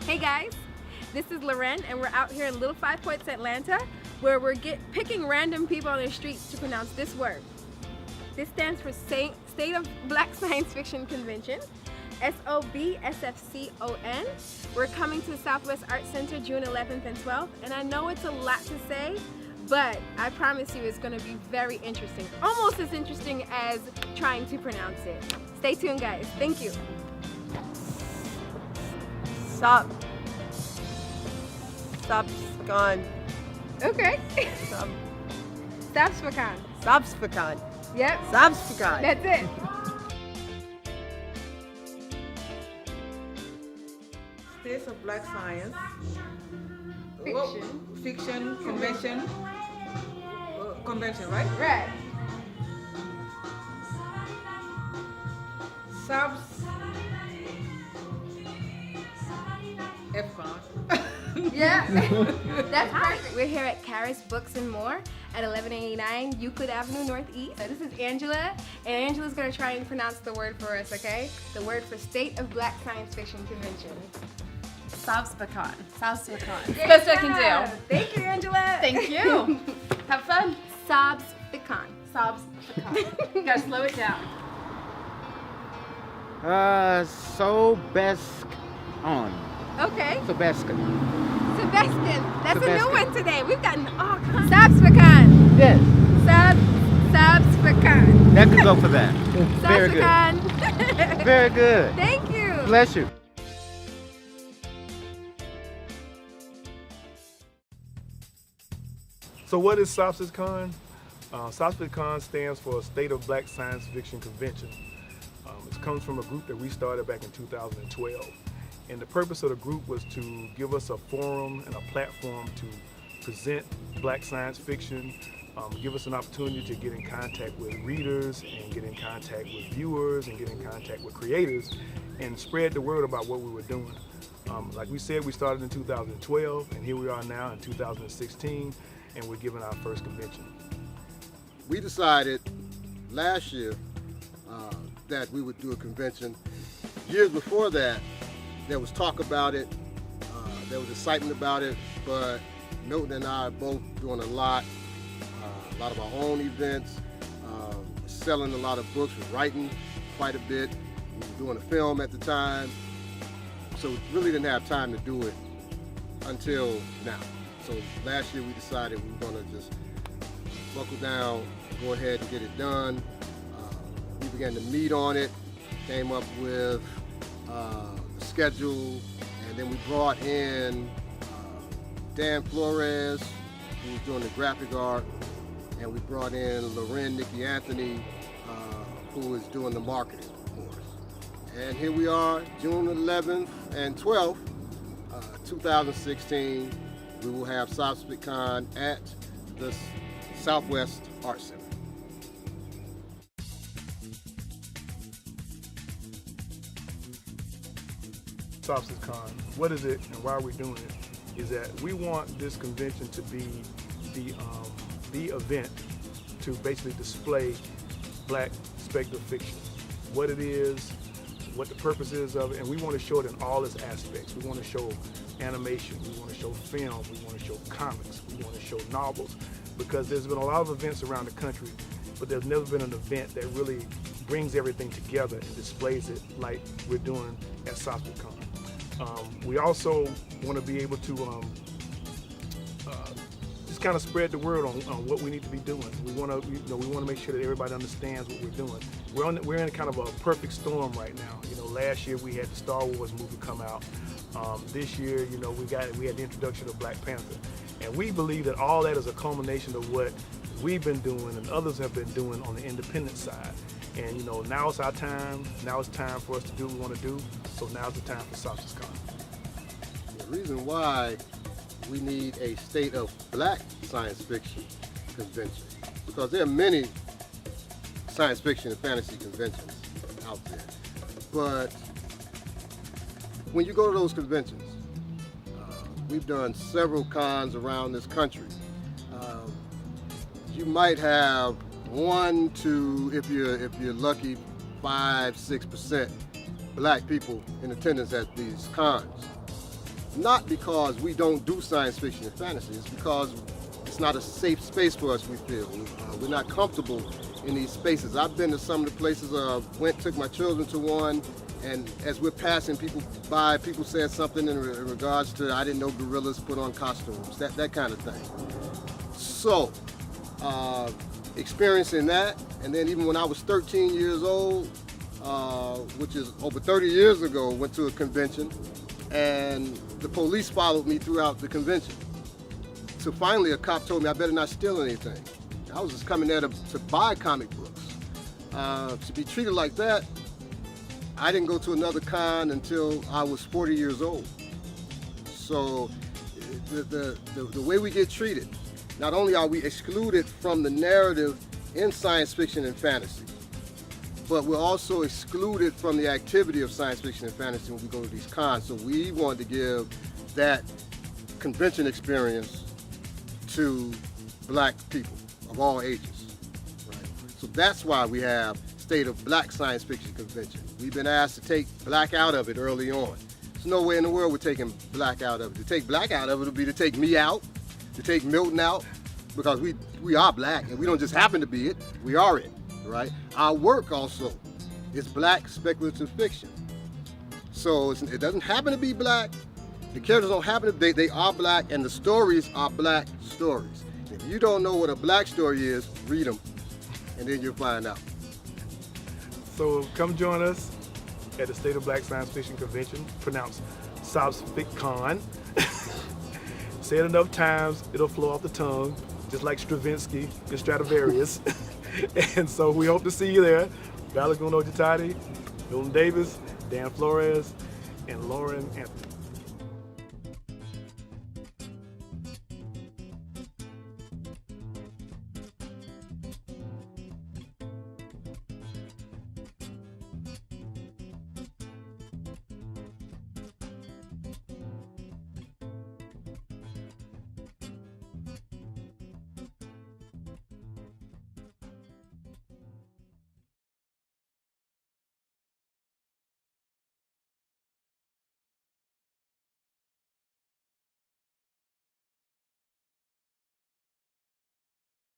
Hey guys, this is Loren and we're out here in Little Five Points, Atlanta, where we're picking random people on the streets to pronounce this word. This stands for State of Black Science Fiction Convention, Sobsfcon. We're coming to the Southwest Arts Center June 11th and 12th, and I know it's a lot to say, but I promise you it's going to be very interesting. Almost as interesting as trying to pronounce it. Stay tuned guys, thank you. Sobsfcon. Okay. Sobsfcon. Sobsfcon. Yep. Sobsfcon. That's it. States of Black Science. Fiction. Fiction Convention. Convention, right? Right. Sobsfcon. Yeah. That's perfect. We're here at Karis Books and More at 1189 Euclid Avenue Northeast. So this is Angela, and Angela's going to try and pronounce the word for us, okay? The word for State of Black Science Fiction Convention. Sobsfcon. Sobsfcon. Great Best I job. can do. Thank you, Angela. Thank you. Have fun. Sobsfcon. Sobsfcon. You gotta slow it down. Sobsfcon. Okay. Sebastian. Sebastian. That's a new Sebastian. one today. We've gotten all kinds. Sobsfcon. Yes. Sobsfcon. That could go for that. Very good. Sobsfcon. Very good. Thank you. Bless you. So what is Sobsfcon? Sobsfcon stands for State of Black Science Fiction Convention. It comes from a group that we started back in 2012. And the purpose of the group was to give us a forum and a platform to present black science fiction, give us an opportunity to get in contact with readers and get in contact with viewers and get in contact with creators and spread the word about what we were doing. Like we said, we started in 2012 and here we are now in 2016 and we're giving our first convention. We decided last year that we would do a convention. Years before that, there was talk about it, there was excitement about it, but Milton and I are both doing a lot of our own events, selling a lot of books, writing quite a bit. We were doing a film at the time, so we really didn't have time to do it until now. So last year we decided we were gonna just buckle down, go ahead and get it done. We began to meet on it, came up with the schedule, and then we brought in Dan Flores, who was doing the graphic art, and we brought in Loren Nikki Anthony, who is doing the marketing for us. And here we are, June 11th and 12th, 2016. We will have Sobsfcon at the Southwest Arts Center. Sobsfcon, what is it and why are we doing it? Is that we want this convention to be the event to basically display black speculative fiction, what it is, what the purpose is of it, and we want to show it in all its aspects. We want to show animation, we want to show film, we want to show comics, we want to show novels, because there's been a lot of events around the country, but there's never been an event that really brings everything together and displays it like we're doing at Sobsfcon. We also want to be able to just kind of spread the word on what we need to be doing. We want to, we want to make sure that everybody understands what we're doing. We're in kind of a perfect storm right now. Last year we had the Star Wars movie come out. This year, we had the introduction of Black Panther, and we believe that all that is a culmination of what we've been doing and others have been doing on the independent side. And now it's our time. Now it's time for us to do what we want to do. So now's the time for Sobsfcon. The reason why we need a State of Black Science Fiction Convention, because there are many science fiction and fantasy conventions out there. But when you go to those conventions, we've done several cons around this country. You might have 1 to, if you're lucky, 5-6% black people in attendance at these cons. not because we don't do science fiction and fantasy. It's because it's not a safe space for us, we feel. We're not comfortable in these spaces. I've been to some of the places, took my children to one, and as we're passing people by, people said something in regards to, I didn't know gorillas put on costumes, that kind of thing. So, experiencing that, and then even when I was 13 years old, which is over 30 years ago, went to a convention, and the police followed me throughout the convention. So finally a cop told me I better not steal anything. I was just coming there to buy comic books. To be treated like that, I didn't go to another con until I was 40 years old. So the way we get treated, not only are we excluded from the narrative in science fiction and fantasy, but we're also excluded from the activity of science fiction and fantasy when we go to these cons. So we wanted to give that convention experience to black people of all ages. Right? So that's why we have State of Black Science Fiction Convention. We've been asked to take black out of it early on. There's no way in the world we're taking black out of it. To take black out of it would be to take me out, to take Milton out, because we are black and we don't just happen to be it, we are it, right? Our work also is black speculative fiction. So it doesn't happen to be black, the characters don't happen to be, they are black, and the stories are black stories. If you don't know what a black story is, read them, and then you'll find out. So come join us at the State of Black Science Fiction Convention, pronounced Sobsfcon. Say it enough times, it'll flow off the tongue, just like Stravinsky and Stradivarius. And so we hope to see you there. Balogun, Ojetade, Milton Davis, Dan Flores, and Lauren Anthony.